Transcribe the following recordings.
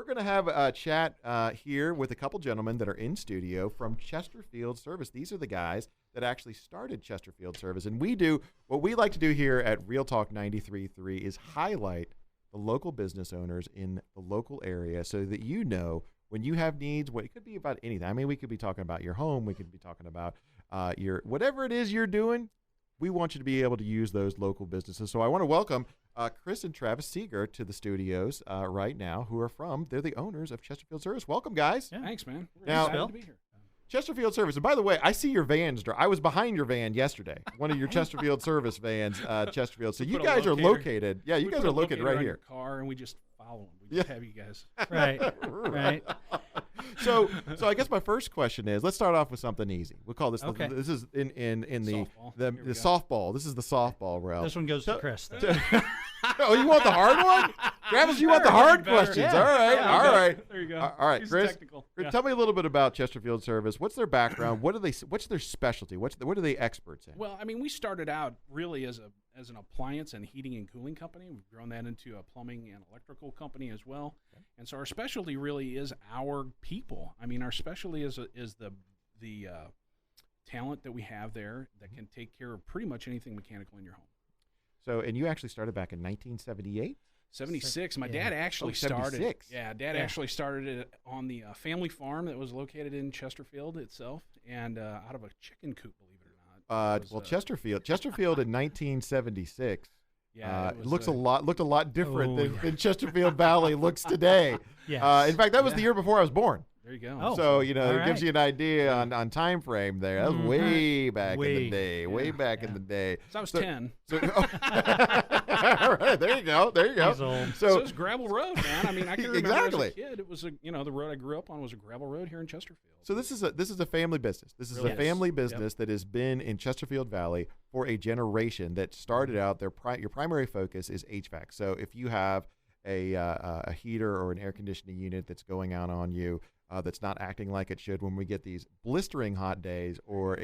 we're going to have a chat here with a couple gentlemen that are in studio from Chesterfield Service. These are the guys that actually started Chesterfield Service. And what we like to do here at Real Talk 93.3 is highlight the local business owners in the local area so that you know when you have needs, it could be about anything. I mean, we could be talking about your home. We could be talking about whatever it is you're doing. We want you to be able to use those local businesses. So I want to welcome Chris and Travis Seeger to the studios right now, they're the owners of Chesterfield Service. Welcome, guys. Yeah. Thanks, man. We're excited to be here. Chesterfield Service. And by the way, I see your vans. I was behind your van yesterday, one of your Chesterfield Service vans, Chesterfield. So you guys are located. Yeah, you guys are located right here. Car, and we just follow them. We just have you guys. Right. So I guess my first question is, let's start off with something easy. We'll call this. Okay. This is in the softball. Softball. This is the softball realm. This one goes to Chris. Oh, you want the hard one? Travis, you want the hard questions. Yeah. All right. Yeah. All right. There you go. All right, He's Chris. technical. Tell me a little bit about Chesterfield Service. What's their background? What's their specialty? What are they experts in? Well, I mean, we started out really as an appliance and heating and cooling company. We've grown that into a plumbing and electrical company as well. Okay. And so our specialty really is our people. I mean, our specialty is the talent that we have there that can take care of pretty much anything mechanical in your home. So, and you actually started back in 1978? 76. My dad actually started. 76. Yeah, Dad actually started it on the family farm that was located in Chesterfield itself, and out of a chicken coop, believe it or not. Chesterfield in 1976. Yeah, it looked a lot different than Chesterfield Valley looks today. Yes. In fact, that was the year before I was born. There you go. Oh, so, it gives you an idea on time frame there. That was way back in the day. Yeah. Way back in the day. So I was 10. All right, there you go. He's old. So it's gravel road, man. I mean, I can remember exactly. as a kid, it was the road I grew up on was a gravel road here in Chesterfield. So this is a family business. This is Really a family business that has been in Chesterfield Valley for a generation. That started out your primary focus is HVAC. So if you have a heater or an air conditioning unit that's going out on you, that's not acting like it should when we get these blistering hot days or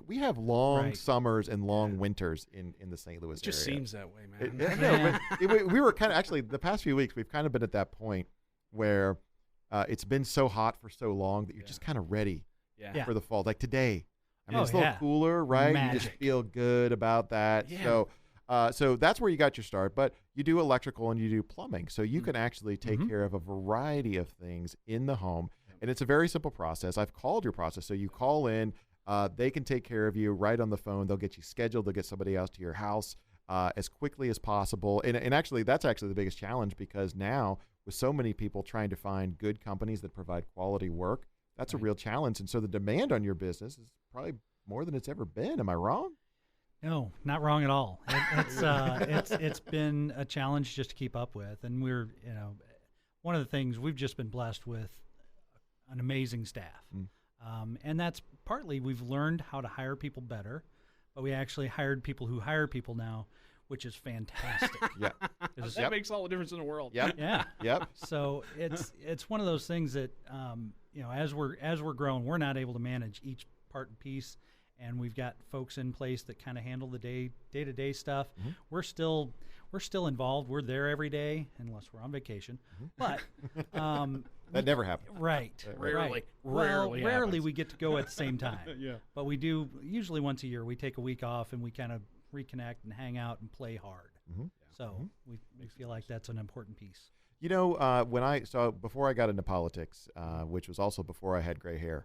we have long summers and long winters in the St. Louis area. It just seems that way, man. We were kind of actually the past few weeks we've kind of been at that point where it's been so hot for so long that you're just kind of ready for the fall. Like today, I mean, it's a little cooler, right? Magic. You just feel good about that. Yeah. So that's where you got your start, but you do electrical and you do plumbing. So you can actually take care of a variety of things in the home. And it's a very simple process. I've called your process. So you call in, they can take care of you right on the phone. They'll get you scheduled. They'll get somebody else to your house as quickly as possible. And actually, that's actually the biggest challenge because now with so many people trying to find good companies that provide quality work, that's a real challenge. And so the demand on your business is probably more than it's ever been. Am I wrong? No, not wrong at all. It's been a challenge just to keep up with. And we're, one of the things we've just been blessed with an amazing staff. And that's partly we've learned how to hire people better, but we actually hired people who hire people now, which is fantastic. That makes all the difference in the world. Yep. So it's one of those things that as we're growing, we're not able to manage each part and piece, and we've got folks in place that kind of handle the day-to-day stuff. We're still involved. We're there every day unless we're on vacation. But that never happens. Right. Rarely. Rarely we get to go at the same time. Yeah. But we do usually once a year. We take a week off and we kind of reconnect and hang out and play hard. So we feel like that's an important piece. Before I got into politics, which was also before I had gray hair,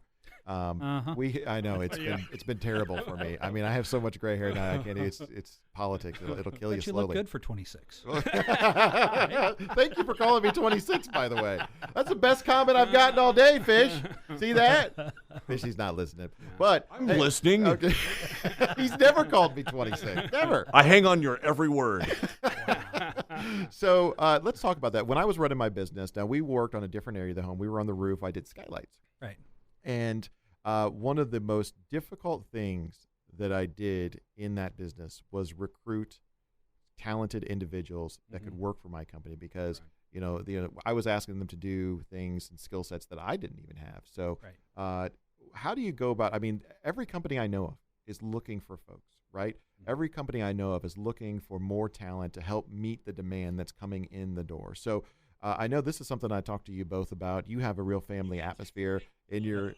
I know it's been terrible for me. I mean, I have so much gray hair now. I can't. It's politics. It'll kill you slowly. You look good for 26. Thank you for calling me 26. By the way, that's the best comment I've gotten all day, Fish. See that? Fish, he's not listening, but I'm listening. Okay. He's never called me 26. Never. I hang on your every word. So let's talk about that. When I was running my business, now we worked on a different area of the home. We were on the roof. I did skylights. Right. And one of the most difficult things that I did in that business was recruit talented individuals that could work for my company because, I was asking them to do things and skill sets that I didn't even have. So how do you go about, every company I know of is looking for folks, right? Every company I know of is looking for more talent to help meet the demand that's coming in the door. So I know this is something I talked to you both about. You have a real family atmosphere in your.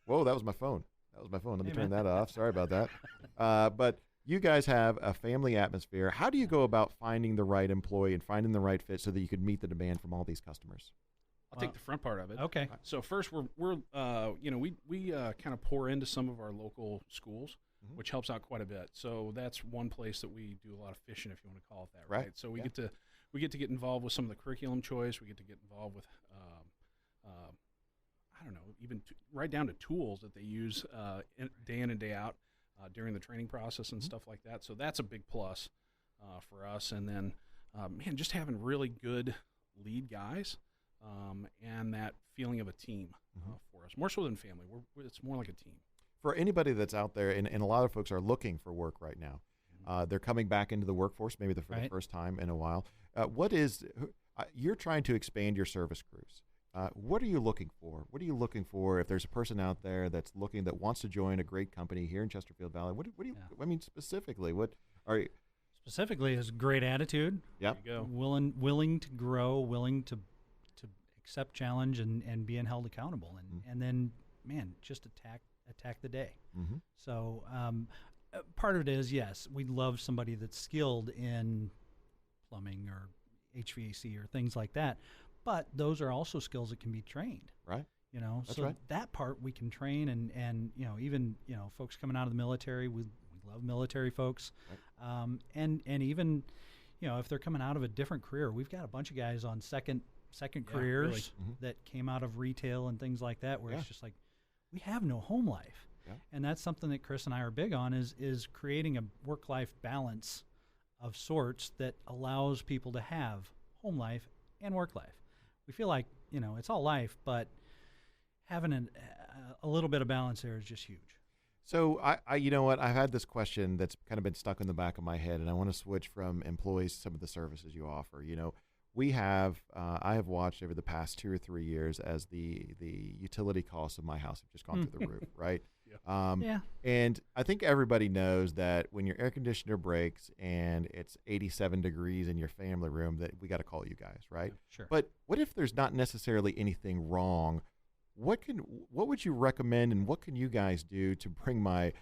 Whoa, that was my phone. Let me turn that off. Sorry about that. But you guys have a family atmosphere. How do you go about finding the right employee and finding the right fit so that you could meet the demand from all these customers? I'll take the front part of it. Okay. So first, we kind of pour into some of our local schools, which helps out quite a bit. So that's one place that we do a lot of fishing, if you want to call it that, right? So we get to get involved with some of the curriculum choice. We get to get involved with, I don't know, even right down to tools that they use day in and day out during the training process and stuff like that. So that's a big plus for us. And then, just having really good lead guys. And that feeling of a team for us, more so than family. It's more like a team. For anybody that's out there, and a lot of folks are looking for work right now, they're coming back into the workforce maybe for the first time in a while. You're trying to expand your service crews. What are you looking for? What are you looking for if there's a person out there that wants to join a great company here in Chesterfield Valley? What do you? I mean, specifically, what are you? Specifically, is great attitude. Yeah. Willing to grow, willing to accept challenge and being held accountable, and then, man, just attack the day. So part of it is, yes, we love somebody that's skilled in plumbing or HVAC or things like that, but those are also skills that can be trained. Right. That's so right. that part we can train, and even folks coming out of the military, we love military folks, right. And even if they're coming out of a different career, we've got a bunch of guys on second careers that came out of retail and things like that, where it's just like, we have no home life. And that's something that Chris and I are big on, is creating a work-life balance of sorts that allows people to have home life and work life. We feel like, it's all life, but having a little bit of balance there is just huge. So you know what? I've had this question that's kind of been stuck in the back of my head, and I want to switch from employees to some of the services you offer. I have watched over the past 2 or 3 years as the utility costs of my house have just gone through the roof, right? And I think everybody knows that when your air conditioner breaks and it's 87 degrees in your family room, that we got to call you guys, right? Sure. But what if there's not necessarily anything wrong? What would you recommend, and what can you guys do to bring my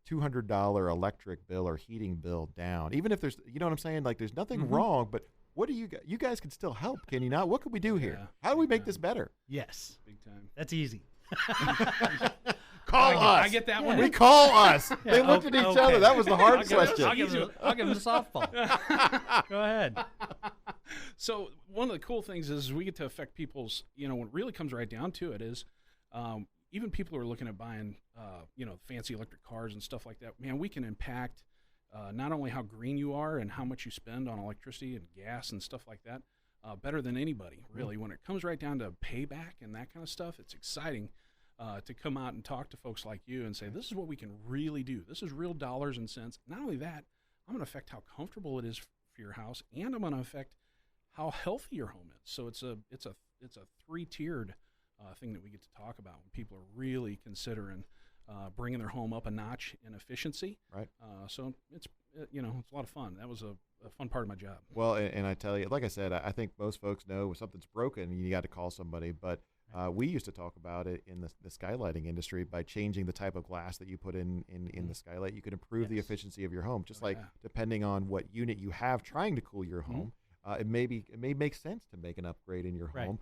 $200 electric bill or heating bill down? Even if there's, what I'm saying? Like, there's nothing wrong, but what do you guys can still help, can you not? What can we do here? How do we make this better? Yes. Big time. That's easy. Call us. I get that one. We call us. They looked at each other. That was the hard question. I'll give them a softball. Go ahead. So one of the cool things is we get to affect people's, when it really comes right down to it is, even people who are looking at buying, fancy electric cars and stuff like that, man, we can impact not only how green you are and how much you spend on electricity and gas and stuff like that, better than anybody, really. When it comes right down to payback and that kind of stuff, it's exciting to come out and talk to folks like you and say, this is what we can really do. This is real dollars and cents. Not only that, I'm going to affect how comfortable it is for your house, and I'm going to affect how healthy your home is. So it's a 3-tiered thing that we get to talk about when people are really considering bringing their home up a notch in efficiency. Right. So it's a lot of fun. That was a fun part of my job. Well, and I tell you, like I said, I think most folks know if something's broken, you got to call somebody. But we used to talk about it in the skylighting industry. By changing the type of glass that you put in the skylight, you can improve the efficiency of your home. Just depending on what unit you have trying to cool your home, it may make sense to make an upgrade in your home.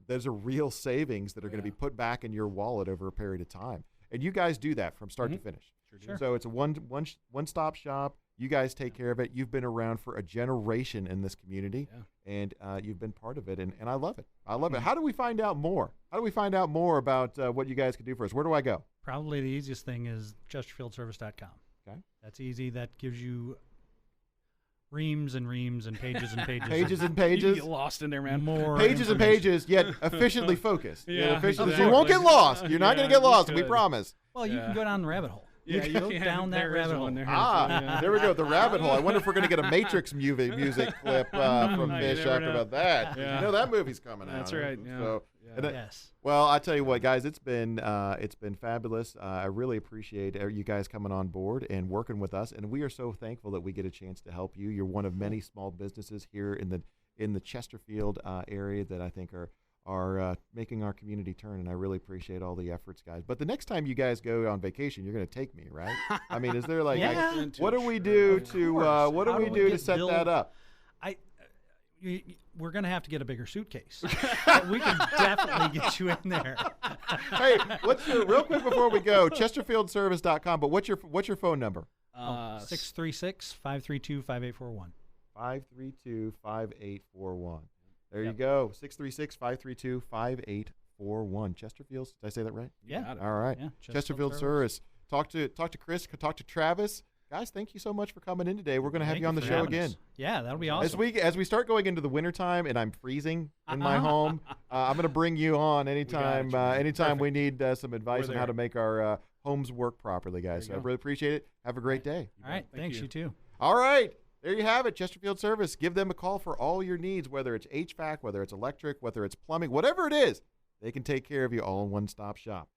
There's a real savings that are going to be put back in your wallet over a period of time. And you guys do that from start to finish. Sure. So it's a one-stop shop. You guys take care of it. You've been around for a generation in this community, and you've been part of it, and I love it. I love it. How do we find out more? How do we find out more about what you guys can do for us? Where do I go? Probably the easiest thing is chesterfieldservice.com. Okay. That's easy. That gives you reams and reams and pages and pages. Pages and You pages. get lost in there, man. More Pages and pages, yet efficiently focused. Yeah, So you exactly. won't get lost. You're not going to get lost. We good. promise. Well, you can go down the rabbit hole. Yeah, you go can. down that There is rabbit hole. one there. There we go. The rabbit hole. I wonder if we're going to get a Matrix music clip from You Fish never after know. about that. Yeah. You know that movie's coming out. That's right. Yeah. So, and Yes. well, I tell you what, guys, it's been fabulous. I really appreciate you guys coming on board and working with us, and we are so thankful that we get a chance to help you. You're one of many small businesses here in in the Chesterfield area that I think are making our community turn, and I really appreciate all the efforts, guys. But the next time you guys go on vacation, you're going to take me, right? I mean, is there like, Yeah. what do we do to what do How we do we do to get set Bill- that up? We're going to have to get a bigger suitcase. But we can definitely get you in there. Hey, what's your real quick before we go? ChesterfieldService.com. But what's your phone number? 636-532-5841. 532-5841. There you go. 636-532-5841. Chesterfield. Did I say that right? You got it. All right. Yeah, Chesterfield Service. Talk to Chris. Talk to Travis. Guys, thank you so much for coming in today. We're going to have Thank you on the for show having again. us. Yeah, that'll be awesome. As we start going into the wintertime and I'm freezing in my home, I'm going to bring you on anytime. you, man. Anytime we need some advice We're on how there. to make our homes work properly, guys. So There you I go. really appreciate it. Have a great day. All right, Thank thanks, you. you too. All right. There you have it, Chesterfield Service. Give them a call for all your needs, whether it's HVAC, whether it's electric, whether it's plumbing, whatever it is. They can take care of you all in one-stop shop.